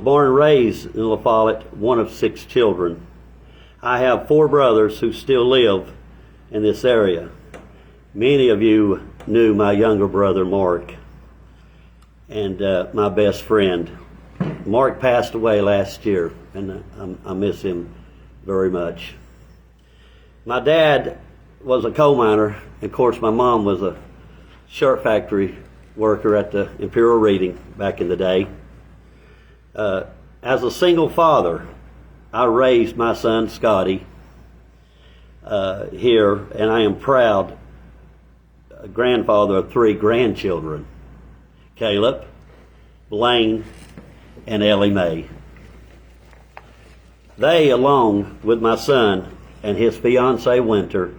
born and raised in LaFollette, one of 6 children. I have 4 brothers who still live in this area. Many of you knew my younger brother, Mark, and my best friend. Mark passed away last year, and I miss him very much. My dad was a coal miner, and of course my mom was a shirt factory worker at the Imperial Reading back in the day. As a single father, I raised my son Scotty here, and I am proud grandfather of 3 grandchildren, Caleb, Blaine, and Ellie Mae. They, along with my son and his fiancee Winter,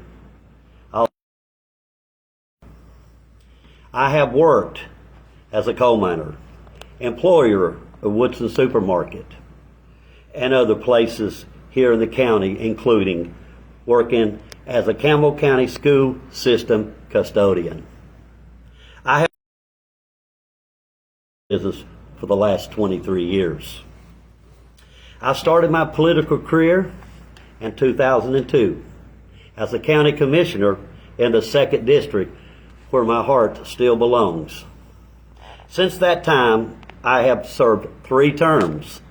I have worked as a coal miner, employer of Woodson Supermarket, and other places here in the county, including working as a Campbell County school system custodian. I have been in business for the last 23 years. I started my political career in 2002 as a county commissioner in the 2nd District, where my heart still belongs. Since that time, I have served 3 terms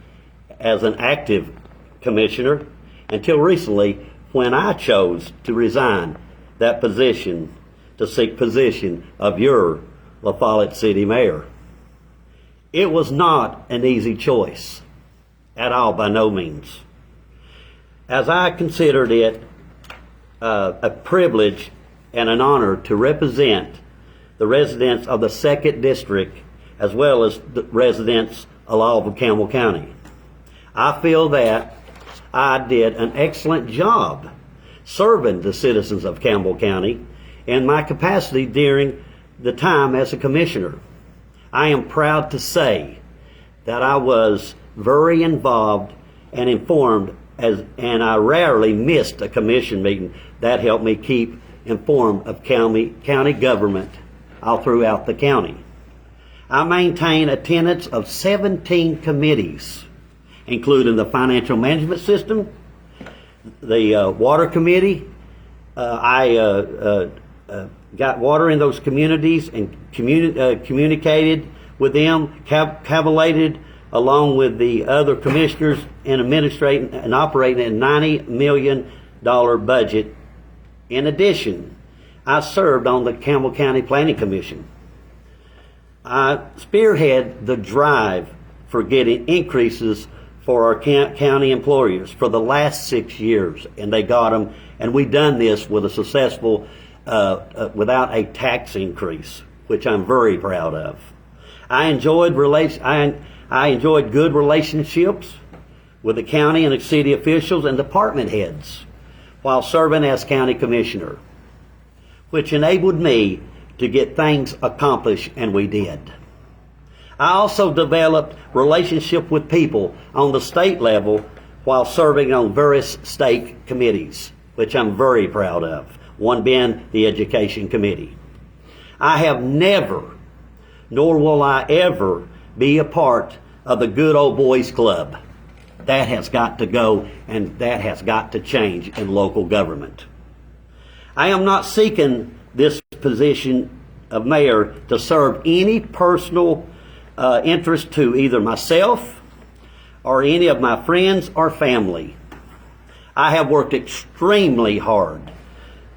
as an active commissioner until recently, when I chose to resign that position to seek position of your LaFollette City Mayor. It was not an easy choice at all, by no means, as I considered it a privilege and an honor to represent the residents of the 2nd District as well as the residents of all of Campbell County. I feel that I did an excellent job serving the citizens of Campbell County in my capacity during the time as a commissioner. I am proud to say that I was very involved and informed, and I rarely missed a commission meeting. That helped me keep informed of county government all throughout the county. I maintain attendance of 17 committees, including the Financial Management System, the Water Committee. I got water in those communities and communicated with them, cavillated along with the other commissioners in administrating and operating a $90 million budget. In addition, I served on the Campbell County Planning Commission. I spearhead the drive for getting increases for our county employers for the last 6 years, and they got them, and we've done this with a successful, without a tax increase, which I'm very proud of. I enjoyed good relationships with the county and the city officials and department heads while serving as county commissioner, which enabled me to get things accomplished, and we did. I also developed relationship with people on the state level while serving on various state committees, which I'm very proud of, one being the Education Committee. I have never, nor will I ever, be a part of the Good Old Boys Club. That has got to go, and that has got to change in local government. I am not seeking this position of mayor to serve any personal interest to either myself or any of my friends or family. I have worked extremely hard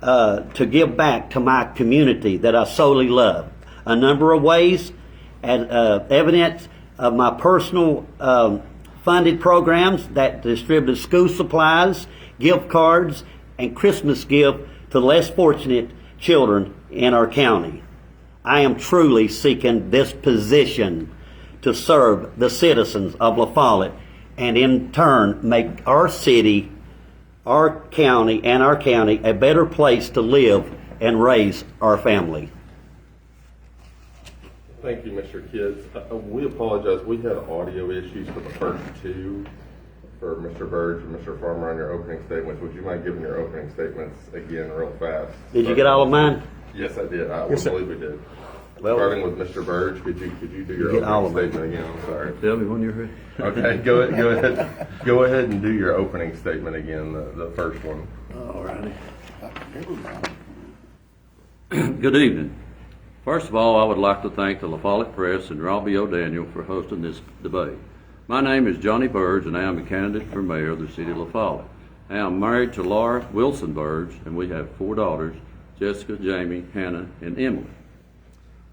to give back to my community that I solely love. A number of ways, and evidence of my personal funded programs that distribute school supplies, gift cards, and Christmas gift to less fortunate children in our county. I am truly seeking this position to serve the citizens of LaFollette and in turn make our city, our county a better place to live and raise our family. Thank you, Mr. Kids. We apologize. We had audio issues for the first 2 for Mr. Burge and Mr. Farmer on your opening statements. Would you mind giving your opening statements again real fast? Did you get all of mine? Yes, I did. I believe we did. Well, starting with Mr. Burge, could you do your Get all opening of them. statement again? I'm sorry. Tell me when you're ready. Okay, go ahead and do your opening statement again, the first one. All righty. Good evening. First of all, I would like to thank the LaFollette Press and Robbie O'Daniel for hosting this debate. My name is Johnny Burge, and I am a candidate for mayor of the city of LaFollette. I am married to Laura Wilson Burge, and we have 4 daughters, Jessica, Jamie, Hannah, and Emily.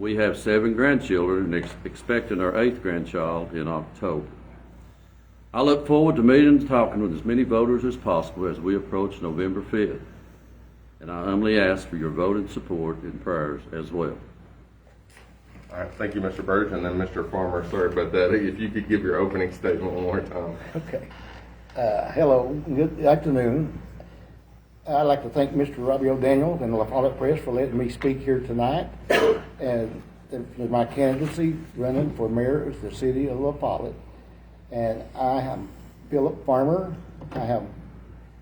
We have 7 grandchildren and expecting our 8th grandchild in October. I look forward to meeting and talking with as many voters as possible as we approach November 5th. And I humbly ask for your vote and support and prayers as well. All right, thank you, Mr. Burge, and then Mr. Farmer, sorry about that. If you could give your opening statement one more time. Okay. Hello, good afternoon. I'd like to thank Mr. Robbie O'Daniel and the LaFollette Press for letting me speak here tonight. And my candidacy running for mayor of the city of LaFollette. And I am Philip Farmer. I have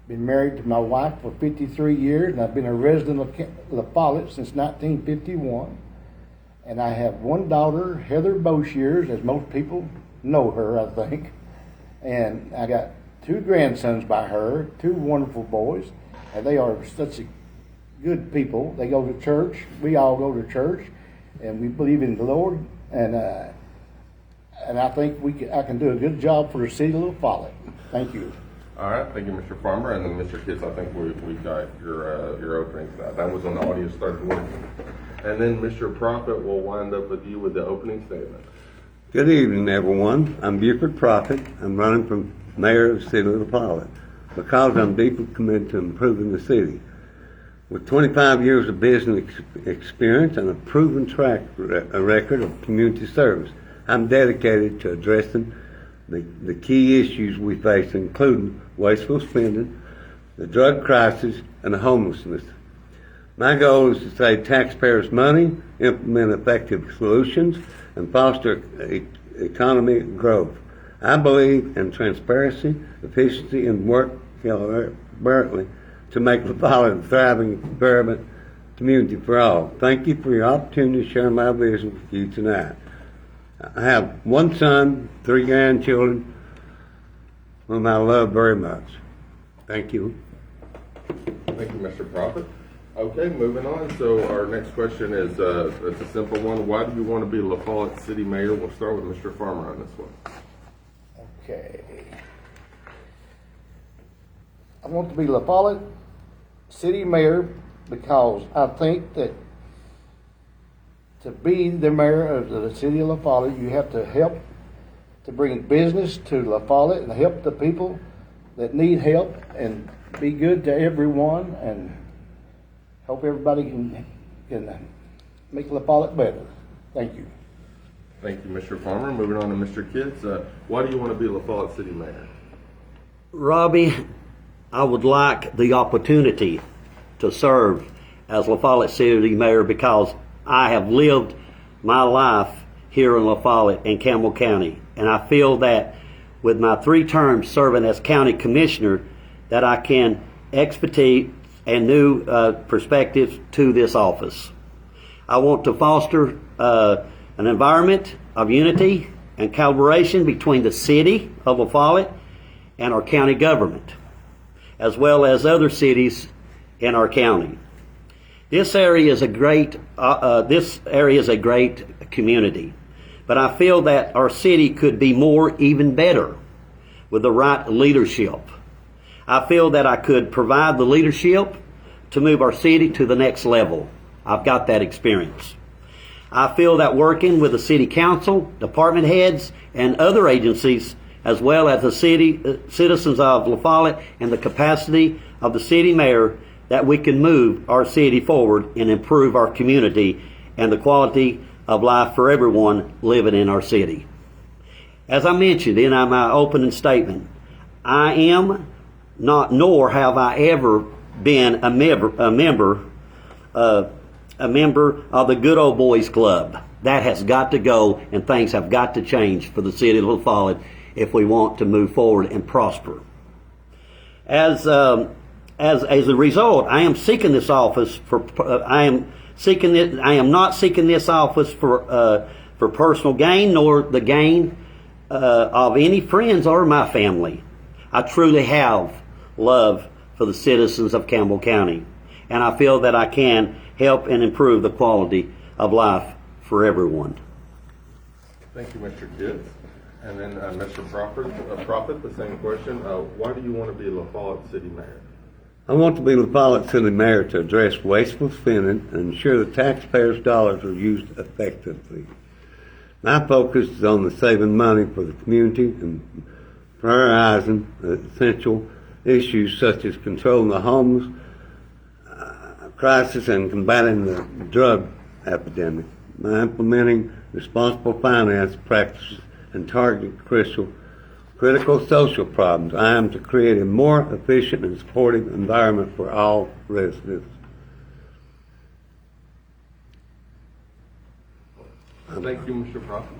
been married to my wife for 53 years, and I've been a resident of LaFollette since 1951. And I have 1 daughter, Heather Boshears, as most people know her, I think. And I got 2 grandsons by her, 2 wonderful boys, and they are such good people. They go to church. We all go to church, and we believe in the Lord. And I think I can do a good job for the city of LaFollette. Thank you. All right, thank you, Mr. Farmer, and then Mr. Kitts, I think we got your opening to that. That was when the audio started working. And then Mr. Prophet will wind up with you with the opening statement. Good evening, everyone. I'm Buford Prophet. I'm running for mayor of the city of LaFollette because I'm deeply committed to improving the city. With 25 years of business experience and a proven track record of community service, I'm dedicated to addressing the key issues we face, including wasteful spending, the drug crisis, and the homelessness. My goal is to save taxpayers money, implement effective solutions, and foster economic growth. I believe in transparency, efficiency, and work collaboratively to make LaFollette a thriving, vibrant community for all. Thank you for your opportunity to share my vision with you tonight. I have 1 son, 3 grandchildren, whom I love very much. Thank you. Thank you, Mr. Prophet. Okay, moving on. So our next question is it's a simple one. Why do you want to be LaFollette City Mayor? We'll start with Mr. Farmer on this one. Okay. I want to be LaFollette City Mayor because I think that to be the mayor of the city of LaFollette, you have to help to bring business to LaFollette and help the people that need help and be good to everyone and hope everybody can make LaFollette better. Thank you. Thank you, Mr. Farmer. Moving on to Mr. Kitts. Why do you want to be LaFollette City Mayor? Robbie, I would like the opportunity to serve as LaFollette City Mayor because I have lived my life here in LaFollette and Campbell County. And I feel that with my 3 terms serving as county commissioner that I can expertise and new perspectives to this office. I want to foster an environment of unity and collaboration between the city of LaFollette and our county government, as well as other cities in our county. This area is a great community, but I feel that our city could be even better with the right leadership. I feel that I could provide the leadership to move our city to the next level. I've got that experience. I feel that working with the city council, department heads, and other agencies, as well as the citizens of LaFollette and the capacity of the city mayor, that we can move our city forward and improve our community and the quality of life for everyone living in our city. As I mentioned in my opening statement, I am not, nor have I ever been a member of the Good Old Boys Club. That has got to go, and things have got to change for the city of LaFollette if we want to move forward and prosper. As a result, I am seeking this office seeking it. I am not seeking this office for personal gain nor the gain of any friends or my family. I truly have love for the citizens of Campbell County, and I feel that I can help and improve the quality of life for everyone. Thank you, Mr. Kitts. And then Mr. Prophet, the same question. Why do you want to be LaFollette City Mayor? I want to be LaFollette City Mayor to address wasteful spending and ensure the taxpayers' dollars are used effectively. My focus is on the saving money for the community and prioritizing essential issues such as controlling the homeless crisis and combating the drug epidemic. By implementing responsible finance practices and targeting critical social problems, I am to create a more efficient and supportive environment for all residents. Thank you, Mr. Prophet.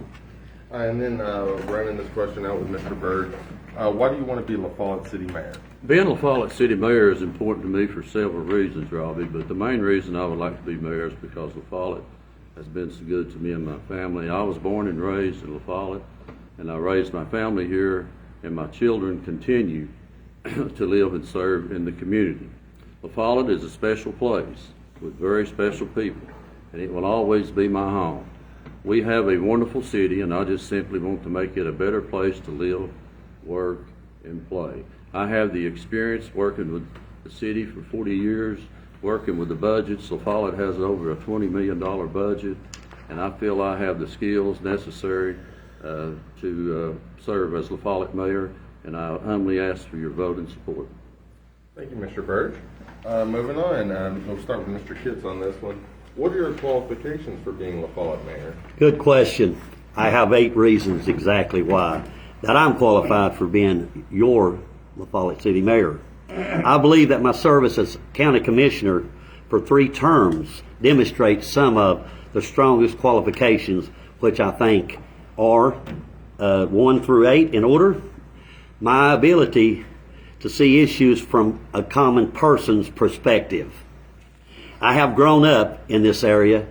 And then running this question out with Mr. Byrd. Why do you want to be LaFollette City Mayor? Being LaFollette City Mayor is important to me for several reasons, Robbie, but the main reason I would like to be mayor is because LaFollette has been so good to me and my family. I was born and raised in LaFollette, and I raised my family here, and my children continue to live and serve in the community. LaFollette is a special place with very special people, and it will always be my home. We have a wonderful city, and I just simply want to make it a better place to live, work, and play. I have the experience working with the city for 40 years, working with the budgets. LaFollette has over a $20 million budget, and I feel I have the skills necessary to serve as LaFollette Mayor, and I humbly ask for your vote and support. Thank you, Mr. Byrd. Moving on, we'll start with Mr. Kitts on this one. What are your qualifications for being LaFollette Mayor? Good question. I have 8 reasons exactly why that I'm qualified for being your LaFollette City Mayor. I believe that my service as County Commissioner for 3 terms demonstrates some of the strongest qualifications, which I think are 1 through 8 in order. My ability to see issues from a common person's perspective. I have grown up in this area,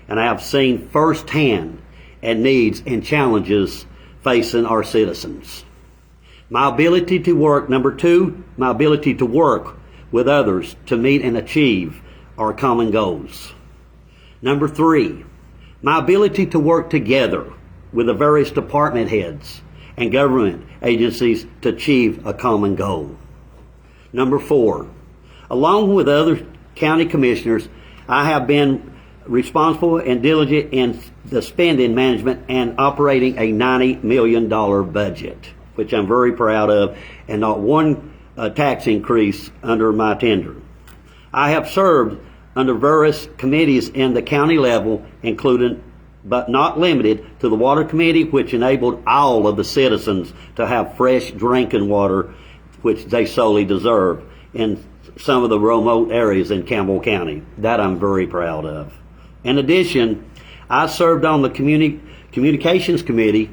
and I have seen firsthand and needs and challenges facing our citizens. My ability to work, number 2, my ability to work with others to meet and achieve our common goals. Number 3, my ability to work together with the various department heads and government agencies to achieve a common goal. Number 4, along with other county commissioners, I have been responsible and diligent in the spending management and operating a $90 million budget, which I'm very proud of, and not one tax increase under my tenure. I have served under various committees in the county level, including but not limited to the Water Committee, which enabled all of the citizens to have fresh drinking water, which they solely deserve, in some of the remote areas in Campbell County. That I'm very proud of. In addition, I served on the Communications Committee,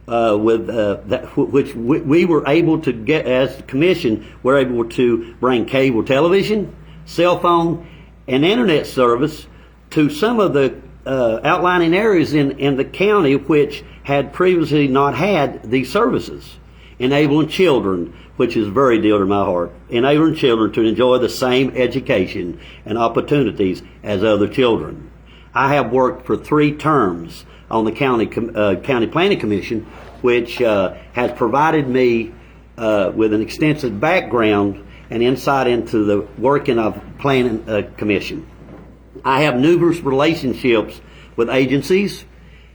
which we were able to get, as the commission, we're able to bring cable television, cell phone, and internet service to some of the outlying areas in the county which had previously not had these services. Enabling children, which is very dear to my heart, enabling children to enjoy the same education and opportunities as other children. I have worked for 3 terms on the County Planning Commission, which has provided me with an extensive background and insight into the working of Planning Commission. I have numerous relationships with agencies,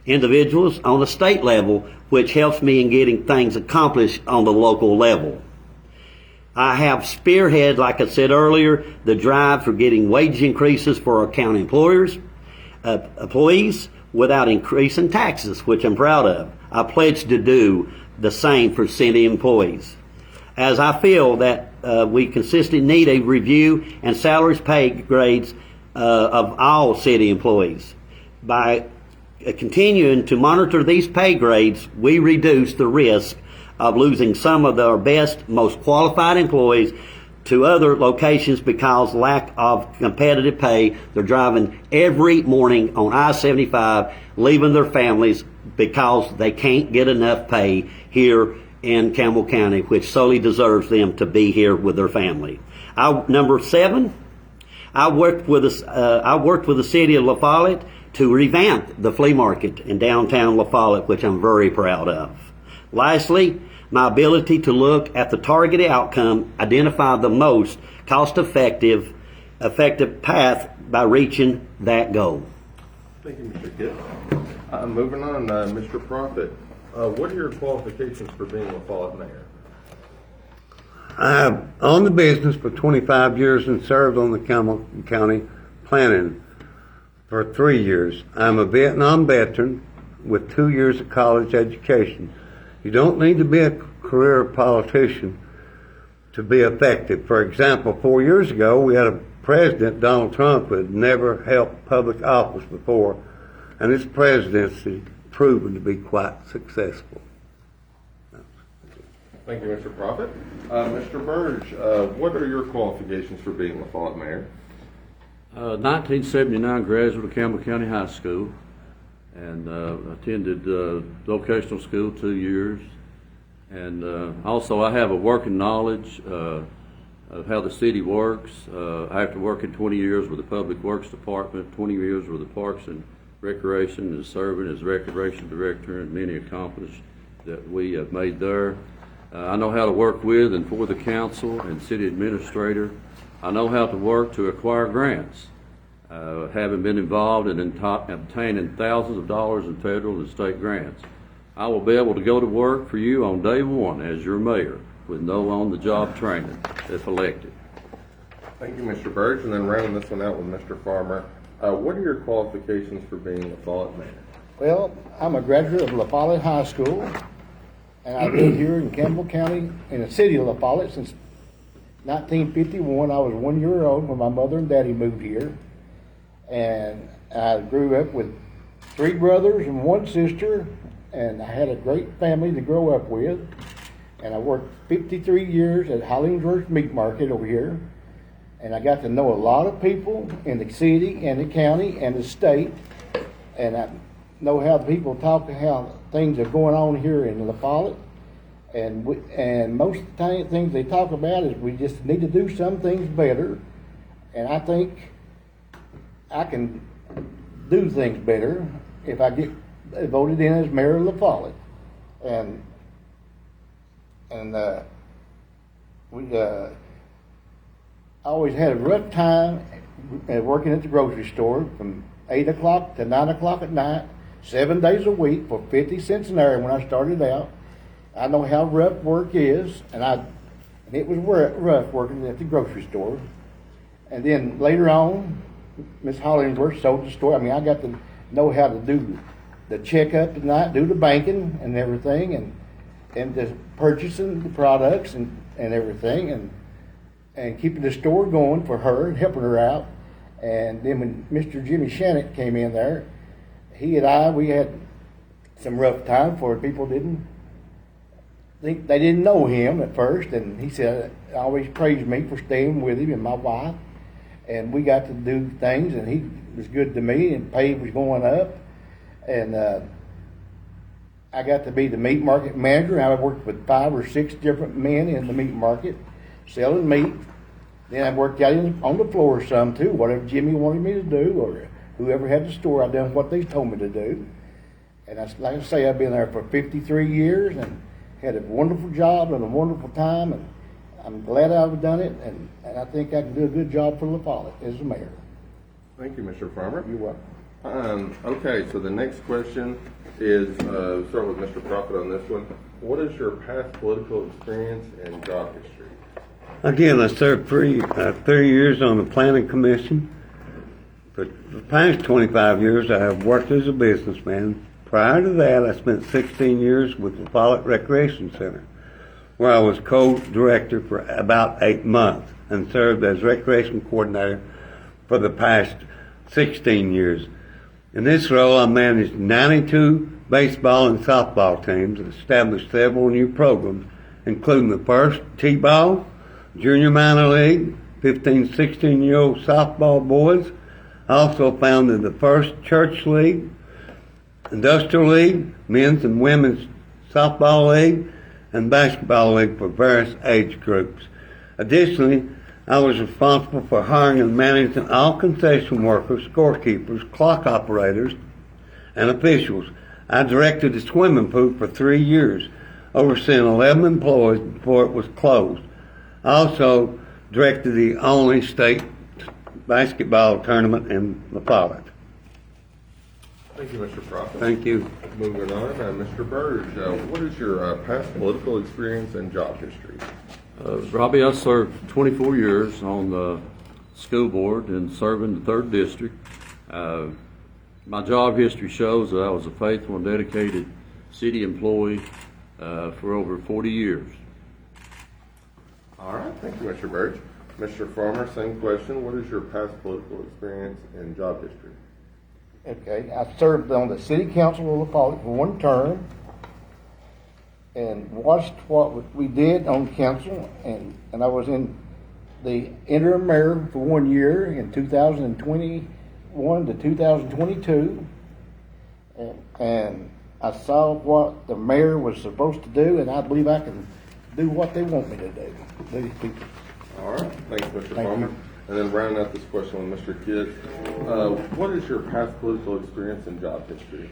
individuals on the state level, which helps me in getting things accomplished on the local level. I have spearheaded, like I said earlier, the drive for getting wage increases for our county employees without increasing taxes, which I'm proud of. I pledge to do the same for city employees, as I feel that we consistently need a review and salaries pay grades of all city employees. By continuing to monitor these pay grades, we reduce the risk of losing some of our best, most qualified employees to other locations because lack of competitive pay. They're driving every morning on I-75, leaving their families because they can't get enough pay here in Campbell County, which solely deserves them to be here with their family. Number 7, I worked with the city of LaFollette to revamp the flea market in downtown LaFollette, which I'm very proud of. Lastly, my ability to look at the targeted outcome, identify the most cost-effective path by reaching that goal. Thank you, Mr. Kidd. Moving on, Mr. Prophet, what are your qualifications for being LaFollette mayor? I have owned the business for 25 years and served on the Campbell County planning for 3 years. I'm a Vietnam veteran with 2 years of college education. You don't need to be a career politician to be effective. For example, 4 years ago, we had a president, Donald Trump, who had never held public office before, and his presidency proven to be quite successful. Thank you, Mr. Prophet. Mr. Burge, what are your qualifications for being LaFollette mayor? 1979 graduate of Campbell County High School, and attended vocational school 2 years. And also I have a working knowledge of how the city works. After working 20 years with the Public Works Department, 20 years with the Parks and Recreation, and serving as Recreation Director, and many accomplishments that we have made there. I know how to work with and for the council and city administrator. I know how to work to acquire grants, having been involved in obtaining thousands of dollars in federal and state grants. I will be able to go to work for you on day one as your mayor with no on-the-job training if elected. Thank you, Mr. Burge. And then rounding this one out with Mr. Farmer, what are your qualifications for being LaFollette mayor? Well, I'm a graduate of LaFollette High School, and I've been here in Campbell County, in the city of LaFollette, since 1951. I was 1 year old when my mother and daddy moved here, and I grew up with 3 brothers and 1 sister, and I had a great family to grow up with. And I worked 53 years at Hollingsworth Meat Market over here, and I got to know a lot of people in the city and the county and the state, and I know how the people talk, how things are going on here in LaFollette, and most of the time, things they talk about is we just need to do some things better, and I think I can do things better if I get voted in as mayor of LaFollette. I always had a rough time working at the grocery store from 8 o'clock to 9 o'clock at night, 7 days a week for 50 cents an hour when I started out. I know how rough work is, and it was rough working at the grocery store. And then later on, Miss Hollingsworth sold the store. I mean, I got to know how to do the checkup at night, do the banking and everything, and just purchasing the products and everything, and keeping the store going for her and helping her out. And then when Mr. Jimmy Shannon came in there, we had some rough time for people didn't know him at first, and he said, always praised me for staying with him and my wife, and we got to do things, and he was good to me, and pay was going up, and I got to be the meat market manager. I worked with 5 or 6 different men in the meat market selling meat. Then I worked out on the floor some too, whatever Jimmy wanted me to do, or whoever had the store, I done what they told me to do. And like I say, I've been there for 53 years and had a wonderful job and a wonderful time, and I'm glad I've done it, and I think I can do a good job for LaFollette as the mayor. Thank you, Mr. Farmer. You're welcome. Okay, so the next question is, start with Mr. Prophet on this one. What is your past political experience and job history? Again, I served 3 years on the planning commission. For the past 25 years, I have worked as a businessman. Prior to that, I spent 16 years with the LaFollette Recreation Center, where I was co-director for about 8 months and served as recreation coordinator for the past 16 years. In this role, I managed 92 baseball and softball teams and established several new programs, including the first T-ball, Junior Minor League, 15, 16-year-old softball boys. I also founded the first church league, industrial league, men's and women's softball league, and basketball league for various age groups. Additionally, I was responsible for hiring and managing all concession workers, scorekeepers, clock operators, and officials. I directed the swimming pool for 3 years, overseeing 11 employees before it was closed. I also directed the only state basketball tournament in LaFollette. Thank you, Mr. Prophet. Thank you. Moving on, Mr. Burge, what is your past political experience and job history? Robbie, I served 24 years on the school board and serving the 3rd District. My job history shows that I was a faithful and dedicated city employee for over 40 years. All right, thank you, Mr. Burge. Mr. Farmer, same question. What is your past political experience and job history? Okay, I served on the city council of LaFollette for 1 term and watched what we did on council, and I was in the interim mayor for 1 year in 2021 to 2022, and I saw what the mayor was supposed to do, and I believe I can do what they want me to do. These people. All right, thanks, Mr. Thank Farmer. you. And then rounding out this question with Mr. Kidd, what is your past political experience and job history?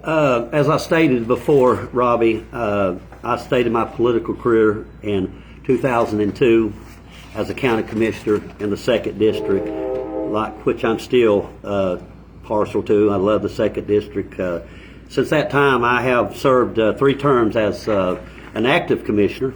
As I stated before, Robbie, I started my political career in 2002 as a county commissioner in the 2nd District, which I'm still partial to. I love the 2nd District. Since that time, I have served 3 terms as an active commissioner.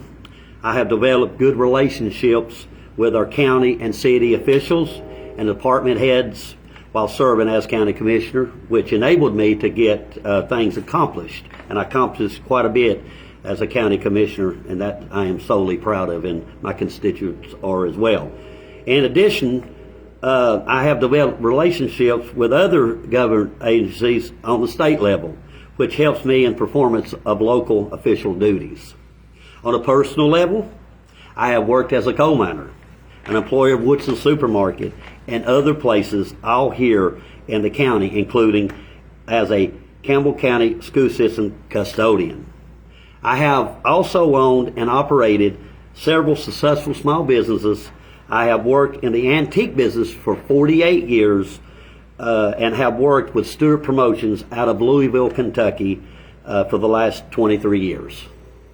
I have developed good relationships with our county and city officials and department heads while serving as county commissioner, which enabled me to get things accomplished. And I accomplished quite a bit as a county commissioner, and that I am solely proud of, and my constituents are as well. In addition, I have developed relationships with other government agencies on the state level, which helps me in performance of local official duties. On a personal level, I have worked as a coal miner, an employee of Woodson Supermarket, and other places all here in the county, including as a Campbell County School System custodian. I have also owned and operated several successful small businesses. I have worked in the antique business for 48 years and have worked with Stewart Promotions out of Louisville, Kentucky for the last 23 years.